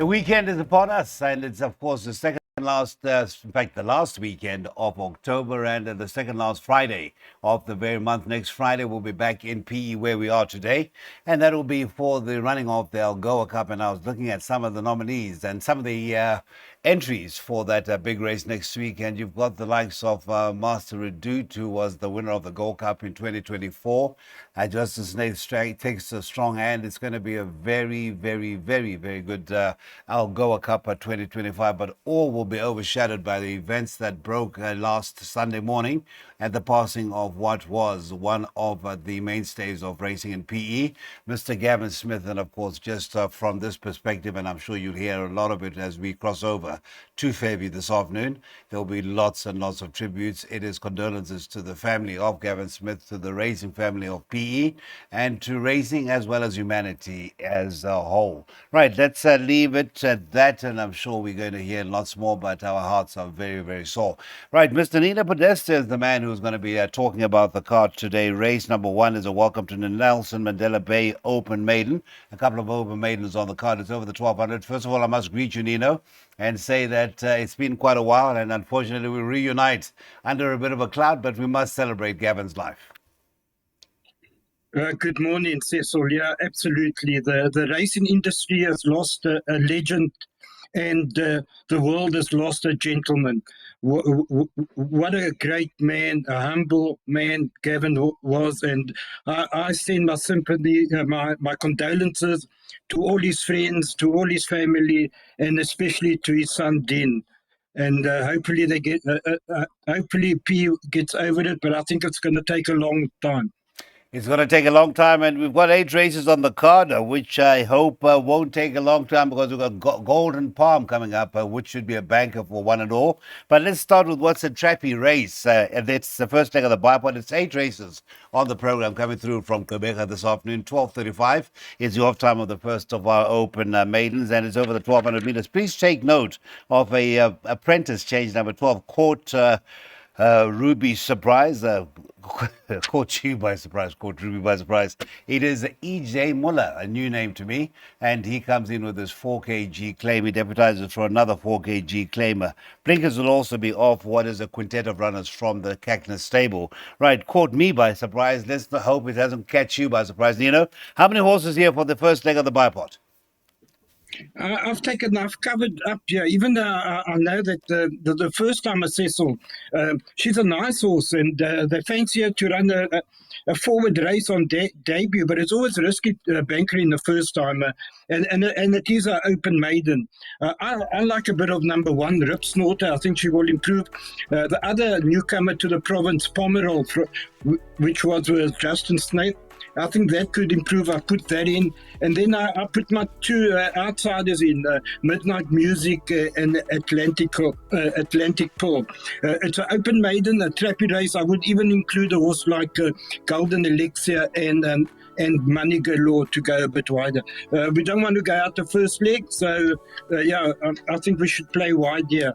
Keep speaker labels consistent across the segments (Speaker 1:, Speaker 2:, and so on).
Speaker 1: The weekend is upon us, and it's, of course, the second last, in fact, the last weekend of October and the second last Friday of the very month. Next Friday, we'll be back in PE where we are today, and that will be for the running of the Algoa Cup. And I was looking at some of the nominees and some of the entries for that big race next week. And you've got the likes of Master Redoute, who was the winner of the Gold Cup in 2024. Justice Nate takes a strong hand. It's going to be a very, very, very, very good Algoa Cup 2025, but all will be overshadowed by the events that broke last Sunday morning at the passing of what was one of the mainstays of racing in PE, Mr. Gavin Smith. And of course, just from this perspective, and I'm sure you'll hear a lot of it as we cross over to Fairview this afternoon, there'll be lots and lots of tributes. It is condolences to the family of Gavin Smith, to the racing family of PE, and to racing as well as humanity as a whole. Right, let's leave it at that, and I'm sure we're going to hear lots more, but our hearts are very, very sore. Right, Mr. Nina Podesta is the man who's going to be talking about the card today. Race number 1 is a welcome to the Nelson Mandela Bay Open Maiden. A couple of Open Maidens on the card. It's over the 1200. First of all, I must greet you, Nino, and say that it's been quite a while, and unfortunately we reunite under a bit of a cloud, but we must celebrate Gavin's life.
Speaker 2: Good morning, Cecil. Yeah, absolutely. The racing industry has lost a legend, and the world has lost a gentleman. What a great man, a humble man Gavin was. And I send my sympathy, my condolences to all his friends, to all his family, and especially to his son, Dean. And hopefully hopefully P gets over it, but I think it's going to take a long time.
Speaker 1: It's going to take a long time, and we've got 8 races on the card, which I hope won't take a long time because we've got Golden Palm coming up, which should be a banker for one and all. But let's start with what's a trappy race. And it's the first leg of the bipod. It's 8 races on the program coming through from Quebec this afternoon. 12:35 is the off time of the first of our Open Maidens, and it's over the 1200 meters. Please take note of a apprentice change number 12, Court Ruby Surprise. Caught you by surprise, caught Ruby by surprise. It is EJ Muller, a new name to me, and he comes in with his 4 kg claim. He deputizes for another 4 kg claimer. Blinkers will also be off what is a quintet of runners from the Cackness stable. Right, caught me by surprise. Let's hope it doesn't catch you by surprise. You know, how many horses here for the first leg of the bipod?
Speaker 2: I've covered up here, even though I know that the first time I Cecil, she's a nice horse, and they fancy her to run a forward race on debut, but it's always risky bankering the first time, and it is an open maiden. I like a bit of number 1, Rip Snorter. I think she will improve. The other newcomer to the province, Pomerol, which was with Justin Snape, I think that could improve. I put that in. And then I put my 2 outsiders in, Midnight Music and Atlantic Pearl. It's an open maiden, a trappy race. I would even include a horse like Golden Elixir and Money Galore to go a bit wider. We don't want to go out the first leg. So, I think we should play wide here.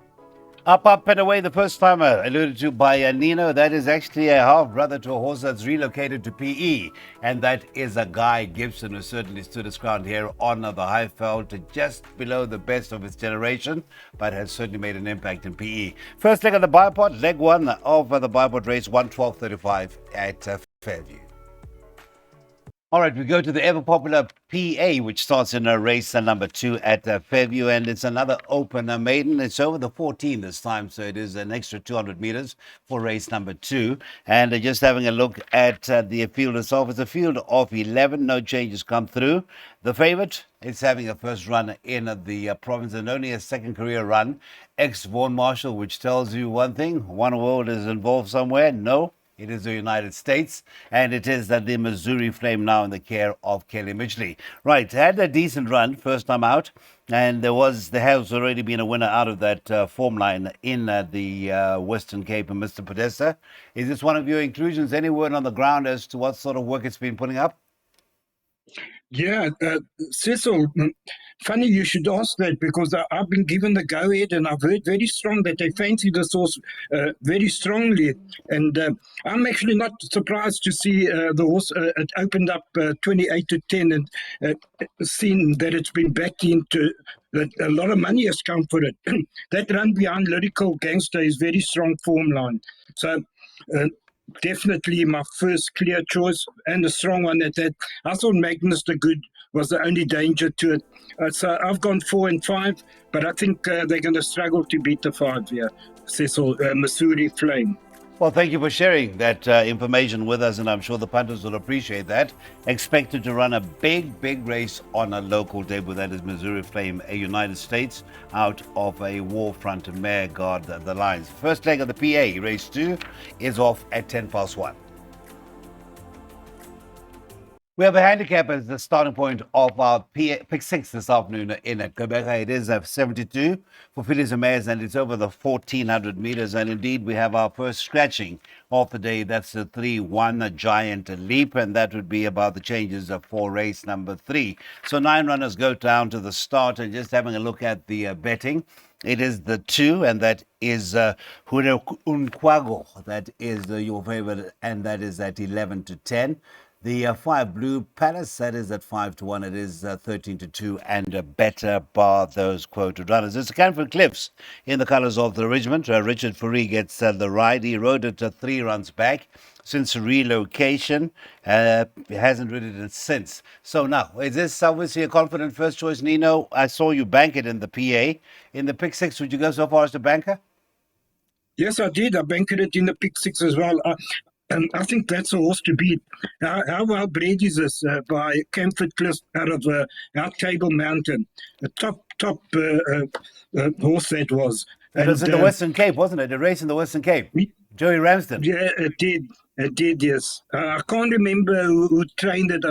Speaker 1: Up and away, the first timer alluded to by Nino. That is actually a half brother to a horse that's relocated to PE, and that is a Guy Gibson, who certainly stood his ground here on the Highveld, just below the best of its generation, but has certainly made an impact in PE. First leg of the bipod, leg 1 of the bipod race, 1:12:35 at Fairview. All right, we go to the ever-popular PA, which starts in race number 2 at Fairview, and it's another open maiden. It's over the 14 this time, so it is an extra 200 meters for race number 2. And just having a look at the field itself, it's a field of 11. No changes come through. The favorite, it's having a first run in the province and only a second career run. Vaughan Marshall, which tells you one thing: One World is involved somewhere. No. It is the United States, and it is the Missouri Flame now in the care of Kelly Midgley. Right, had a decent run first time out, and there has already been a winner out of that form line in the Western Cape, and Mr. Podesta. Is this one of your inclusions? Any word on the ground as to what sort of work it's been putting up?
Speaker 2: Yeah, Cecil, funny you should ask that, because I've been given the go-ahead, and I've heard very strong that they fancy this horse very strongly. And I'm actually not surprised to see the horse it opened up 28-10, and seen that it's been backed into that a lot of money has come for it. That run behind Lyrical Gangster is very strong form line. So uh, definitely my first clear choice and a strong one at that. I thought Magnus the Good was the only danger to it. So I've gone 4 and 5, but I think they're going to struggle to beat the 5 here. Cecil, Missouri Flame.
Speaker 1: Well, thank you for sharing that information with us, and I'm sure the punters will appreciate that. Expected to run a big race on a local debut, that is Missouri Flame, a United States, out of a Warfront mare guard the lines. First leg of the PA, race 2, is off at 1:10. We have a handicap as the starting point of our pick 6 this afternoon in at Quebec. It is 72 for fillies and mares, and it's over the 1,400 meters. And indeed, we have our first scratching of the day. That's the 3-1, a giant leap, and that would be about the changes for race number 3. So 9 runners go down to the start, and just having a look at the betting. It is the 2, and that is Hure Unkwago. That is your favorite, and that is at 11-10. The 5 Blue Palace, that is at 5-1. It is 13-2, and a better bar those quoted runners. It's the Canford Cliffs in the colours of the regiment. Richard Fourie gets the ride. He rode it 3 runs back since relocation. He hasn't ridden it since. So now, is this obviously a confident first choice, Nino? I saw you bank it in the PA. In the pick 6, would you go so far as to banker?
Speaker 2: Yes, I did. I banked it in the pick 6 as well. And I think that's a horse to beat. How well bred is this by Canford Cliffs out of our Table Mountain? A top horse that was.
Speaker 1: It was in the Western Cape, wasn't it? A race in the Western Cape. Joey Ramsden.
Speaker 2: Yeah, it did. It did, yes. I can't remember who trained it.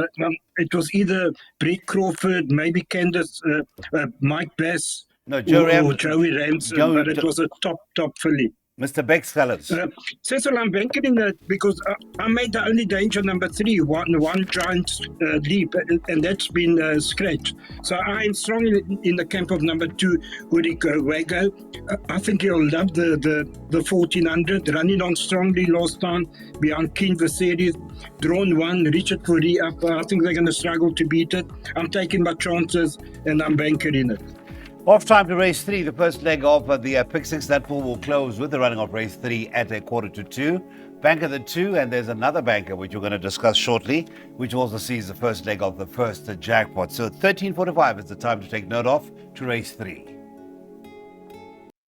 Speaker 2: It was either Brett Crawford, maybe Candace, Mike Bass,
Speaker 1: No,
Speaker 2: or Joey Ramsden, but it was a top filly.
Speaker 1: Mr. Beck's fellas.
Speaker 2: Cecil, I'm banking that because I made the only danger number 3, one giant leap, and that's been scratched. So I am strongly in the camp of number 2, Huriko Wago. I think he'll love the 1400, running on strongly last time behind King Viserys. Drawn 1, Richard Fourie up. I think they're going to struggle to beat it. I'm taking my chances, and I'm banking in it.
Speaker 1: Off time to race 3, the first leg of the pick 6. That pool will close with the running of race 3 at 1:45. Banker the 2, and there's another banker which we're going to discuss shortly, which also sees the first leg of the first jackpot. So 13:45 is the time to take note of to race 3.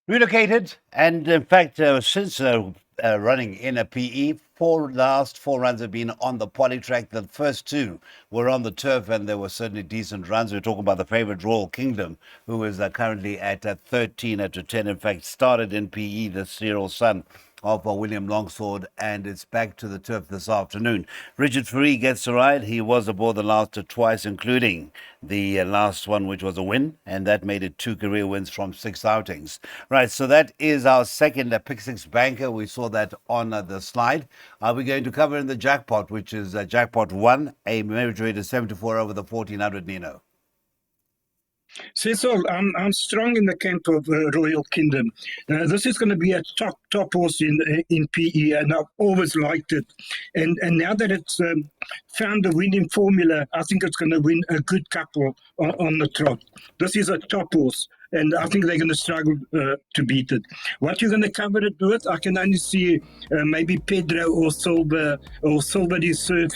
Speaker 1: Relocated, and in fact, since running in a PE, last 4 runs have been on the poly track. The first 2 were on the turf, and there were certainly decent runs. We're talking about the favorite Royal Kingdom, who is currently at 13-10. In fact, started in PE, the serial son of William Longsword, and it's back to the turf this afternoon. Richard Fourie gets a ride. He was aboard the last twice, including the last one, which was a win, and that made it 2 career wins from 6 outings. Right, so that is our second pick 6 banker. We saw that on the slide. Are we going to cover in the jackpot, which is jackpot 1, a merit rate of 74 over the 1400, Nino?
Speaker 2: Cecil, I'm strong in the camp of Royal Kingdom. This is going to be a top horse in PE, and I've always liked it. And now that it's found the winning formula, I think it's going to win a good couple on the trot. This is a top horse, and I think they're going to struggle to beat it. What you're going to cover it with, I can only see maybe Pedro or Silver de Surf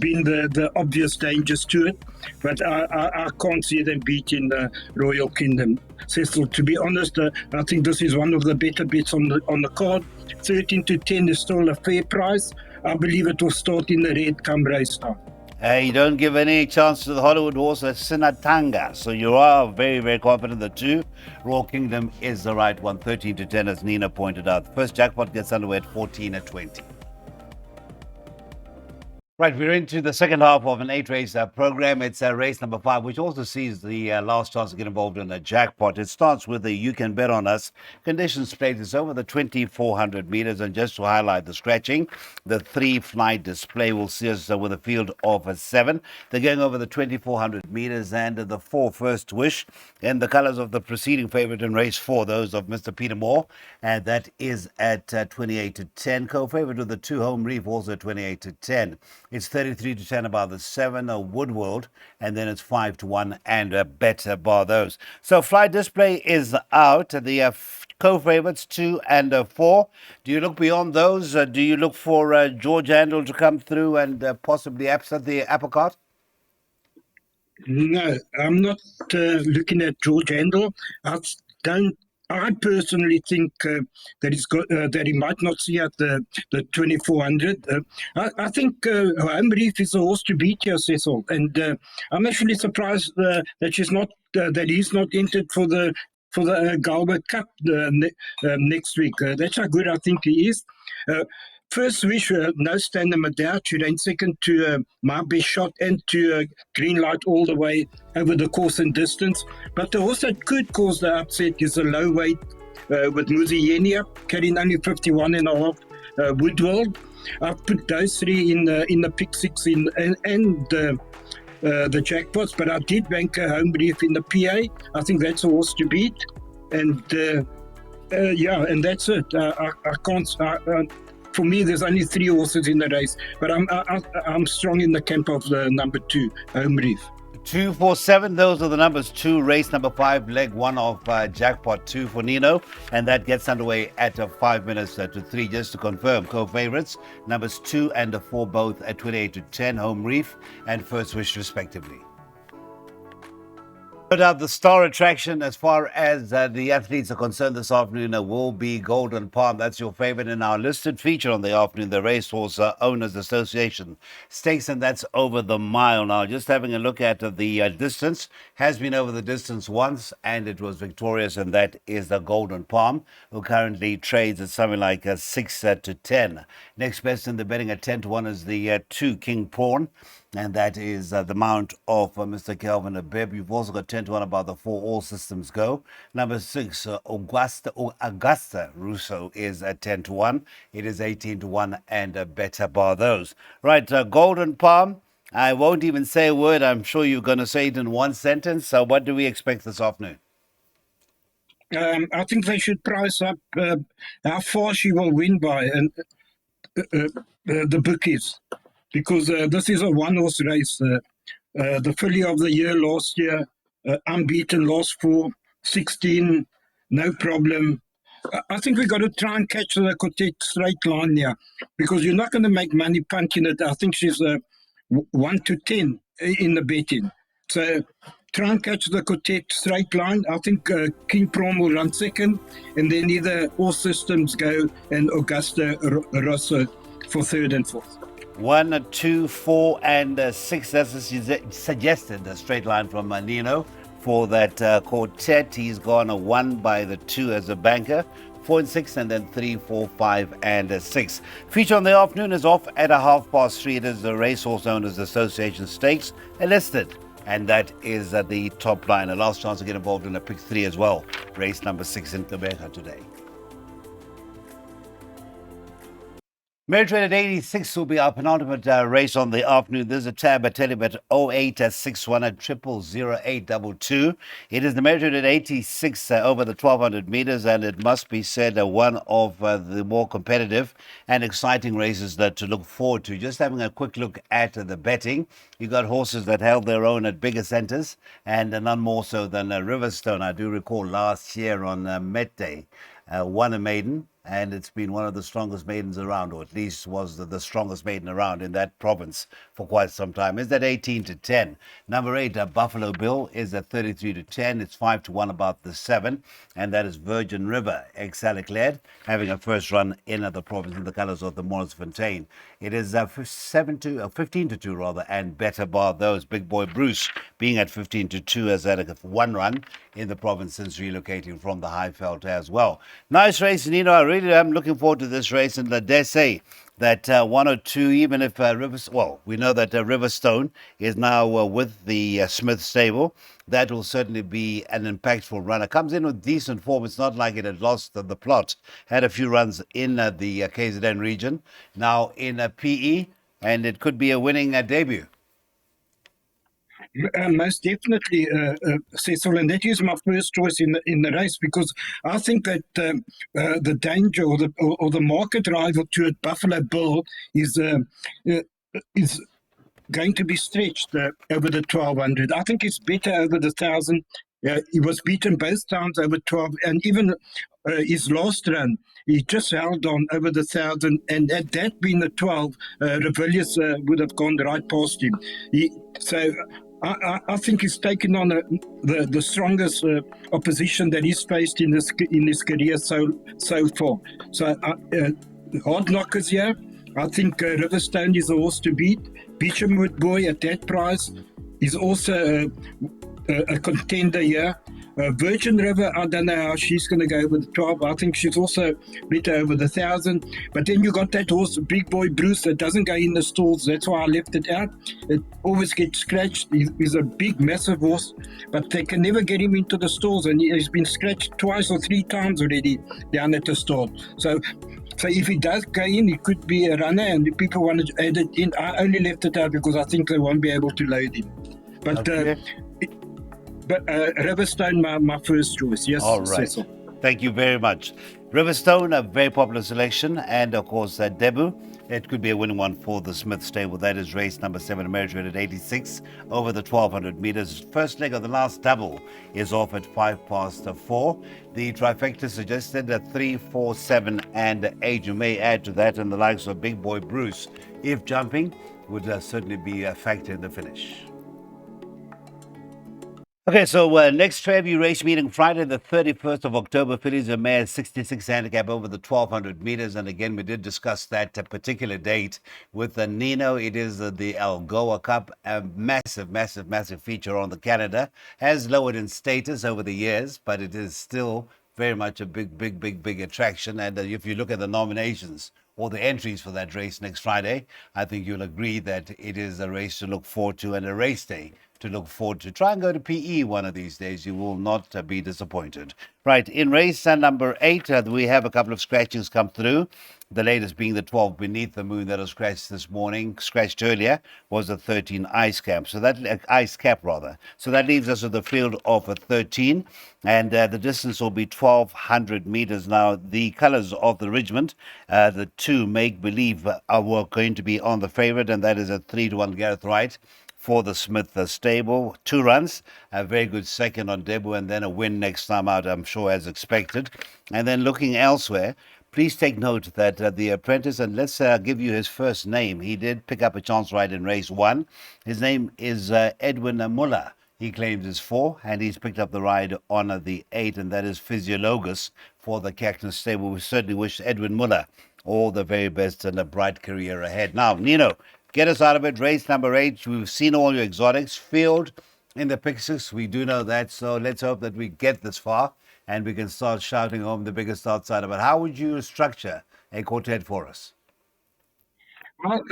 Speaker 2: being the obvious dangers to it, but I can't see them beating the Royal Kingdom. Cecil, to be honest, I think this is one of the better bets on the card. 13-10 is still a fair price. I believe it will start in the red come race time.
Speaker 1: You don't give any chance to the Hollywood horse, Sinatanga. So you are very, very confident the 2. Royal Kingdom is the right one, 13-10, as Nina pointed out. The first jackpot gets underway at 14-20. Right, we're into the second half of an 8-race program. It's race number 5, which also sees the last chance to get involved in a jackpot. It starts with the You Can Bet On Us. Conditions played is over the 2,400 meters. And just to highlight the scratching, the 3-flight display will see us with a field of 7. They're going over the 2,400 meters, and the 4 First Wish in the colors of the preceding favorite in race 4, those of Mr. Peter Moore. And that is at 28-10. Co-favorite with the 2 Home Reef, also 28-10. It's 33 to 10 about the 7, Woodworld, and then it's 5 to 1 and better bar those. So Fly Display is out. The co-favorites 2 and 4. Do you look beyond those? Do you look for George Handel to come through and possibly upset the apple cart?
Speaker 2: No, I'm not looking at George Handel. I don't. I personally think that that he might not see at the 2400. I think Home Reef is a horse to beat here, Cecil, and I'm actually surprised that he's not entered for the Galway Cup next week. That's how good I think he is. First wish, no Stanley Madouch, who ran second to My Best Shot and to Green Light all the way over the course and distance. But the horse that could cause the upset is a low weight with Muzienia, carrying only 51 and a half, Woodworld. I've put those three in the pick six and the jackpots, but I did bank a Home Reef in the PA. I think that's a horse to beat. And and that's it. I can't. For me, there's only 3 horses in the race, but I'm strong in the camp of the number 2, Home Reef.
Speaker 1: 2, 4, 7. Those are the numbers. 2, race number 5, leg 1 of jackpot 2 for Nino, and that gets underway at 5 minutes to 3. Just to confirm, co-favorites numbers 2 and 4 both at 28 to 10. Home Reef and First Wish respectively. No doubt the star attraction as far as the athletes are concerned this afternoon will be Golden Palm. That's your favorite in our listed feature on the afternoon, the Racehorse Owners Association Stakes, and that's over the mile. Now, just having a look at the distance, has been over the distance once, and it was victorious, and that is the Golden Palm, who currently trades at something like 6 to 10. Next best in the betting at 10 to 1 is the 2, King Prawn. And that is the mount of Mr. Kelvin Abib. You've also got 10 to 1 about the 4, All Systems Go. Number 6, Augusta Russo is at 10 to 1. It is 18 to 1 and better bar those. Right, Golden Palm. I won't even say a word. I'm sure you're going to say it in one sentence. So what do we expect this afternoon?
Speaker 2: I think they should price up how far she will win by and the bookies. Because this is a one-horse race. The filly of the year last year, unbeaten, last 4, 16, no problem. I think we got to try and catch the Quartet straight line here, because you're not going to make money punting it. I think she's 1 to 10 in the betting. So try and catch the Quartet straight line. I think King Prawn will run second, and then either All Systems Go and Augusta Rosso for third and fourth.
Speaker 1: 1, 2, 4, and 6. That's a suggested straight line from Nino for that quartet. He's gone a 1 by the 2 as a banker. 4 and 6, and then 3, 4, 5, and 6. Feature on the afternoon is off at 3:30. It is the Racehorse Owners Association Stakes listed, and that is the top line. A last chance to get involved in a pick 3 as well. Race number 6 in Quebec today. Merit Rate at 86 will be our penultimate race on the afternoon. There's a tab at Telebet 0861 at 000822. It is the Merit Rate at 86 over the 1200 meters, and it must be said one of the more competitive and exciting races that to look forward to. Just having a quick look at the betting, you got horses that held their own at bigger centres, and none more so than Riverstone. I do recall last year on Met Day, won a maiden, and it's been one of the strongest maidens around, or at least was the strongest maiden around in that province for quite some time. Is that 18 to 10? Number 8, Buffalo Bill, is at 33 to 10. It's 5 to 1 about the 7, and that is Virgin River, ex-Alicled, having a first run in the province in the colours of the Morris Fontaine. It is 15 to 2 rather, and better bar those. Big Boy Bruce being at 15 to 2 as had a 1 run in the province since relocating from the Highveld as well. Nice race, Nino. I really am looking forward to this race, and I dare say that 1 or 2, even if we know that Riverstone is now with the Smith stable. That will certainly be an impactful runner. Comes in with decent form. It's not like it had lost the plot. Had a few runs in the KZN region. Now in PE, and it could be a winning debut.
Speaker 2: Most definitely, Cecil, and that is my first choice in the race, because I think that the danger or the market rival to it, Buffalo Bill, is is going to be stretched over the 1200. I think it's better over the 1000. He was beaten both times over 12, and even his last run, he just held on over the 1000. And had that been the 12, Revilius would have gone right past him. So I think he's taken on the strongest opposition that he's faced in his career so far. So hard knockers here. I think Riverstone is a horse to beat. Beechamwood Boy at that price is also a contender here. Virgin River, I don't know how she's going to go over the 12. I think she's also better over the 1000. But then you got that horse, Big Boy Bruce, that doesn't go in the stalls. That's why I left it out. It always gets scratched. He's a big, massive horse, but they can never get him into the stalls. And he's been scratched twice or three times already down at the stall. So if he does go in, he could be a runner, and if people want to add it in, I only left it out because I think they won't be able to load him. But
Speaker 1: Okay.
Speaker 2: Riverstone, my first choice. Yes,
Speaker 1: All right.
Speaker 2: Cecil.
Speaker 1: Thank you very much. Riverstone, a very popular selection, and of course, Debu. It could be a winning one for the Smith stable. That is race number 7, American at 86 over the 1200 meters. First leg of the last double is off at 4:05. The trifecta suggested that 3, 4, 7, and 8. You may add to that, and the likes of Big Boy Bruce, if jumping, would certainly be a factor in the finish. Okay, so next Fairview race meeting Friday, the 31st of October, fillies and mares 66 handicap over the 1200 meters. And again, we did discuss that particular date with Nino. It is the Algoa Cup, a massive, massive, massive feature on the Canada. Has lowered in status over the years, but it is still very much a big, big, big, big attraction. And if you look at the nominations or the entries for that race next Friday, I think you'll agree that it is a race to look forward to and a race day to look forward to. Try and go to PE one of these days. You will not be disappointed. Right, in race number 8, we have a couple of scratchings come through. The latest being the 12 Beneath the Moon that was scratched this morning. Scratched earlier was the 13 Ice Cap. So that Ice Cap rather. So that leaves us with a field of 13, and the distance will be 1200 meters. Now the colours of the regiment, the two Make Believe, are going to be on the favourite, and that is a 3-1 Gareth Wright for the Smith stable. 2 runs, a very good second on Debu, and then a win next time out, I'm sure, as expected. And then looking elsewhere, please take note that the apprentice, and let's give you his first name. He did pick up a chance ride in race 1. His name is Edwin Muller. He claims it's 4, and he's picked up the ride on the 8, and that is Physiologus for the Cactus stable. We certainly wish Edwin Muller all the very best and a bright career ahead. Now, Nino, get us out of it. Race number 8. We've seen all your exotics. Field in the pick 6. We do know that. So let's hope that we get this far and we can start shouting home the biggest outsider. But how would you structure a quartet for us?
Speaker 2: Well,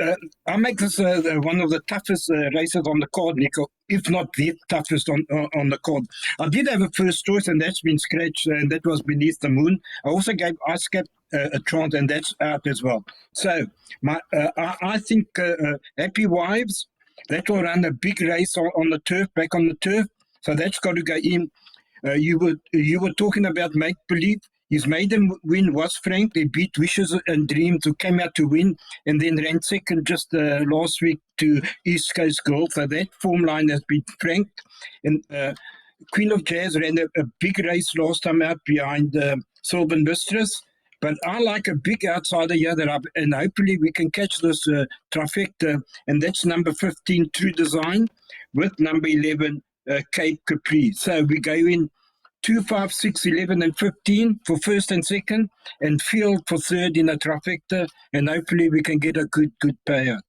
Speaker 2: I make this one of the toughest races on the card, Nico, if not the toughest on the card. I did have a first choice, and that's been scratched, and that was Beneath the Moon. I also gave Ice Cap a chance, and that's out as well. So I think Happy Wives, that will run a big race on the turf, back on the turf. So that's got to go in. You were talking about Make Believe. His maiden win was Frank. They beat Wishes and Dreams, who came out to win, and then ran second just last week to East Coast Girl. So that form line has beat Frank. And Queen of Jazz ran a big race last time out behind Sylvan Mistress. But I like a big outsider here and hopefully we can catch this trifecta. And that's number 15, True Design, with number 11, Cape Capri. So we go in 2, 5, 6, 11, and 15 for first and second, and field for third in a trifecta, and hopefully we can get a good payout.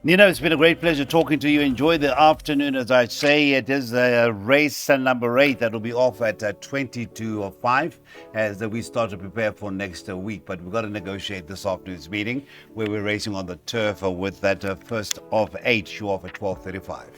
Speaker 1: Nino, it's been a great pleasure talking to you. Enjoy the afternoon. As I say, it is race number 8 that will be off at 22:05 as we start to prepare for next week. But we've got to negotiate this afternoon's meeting where we're racing on the turf with that first of 8 show off at 12:35.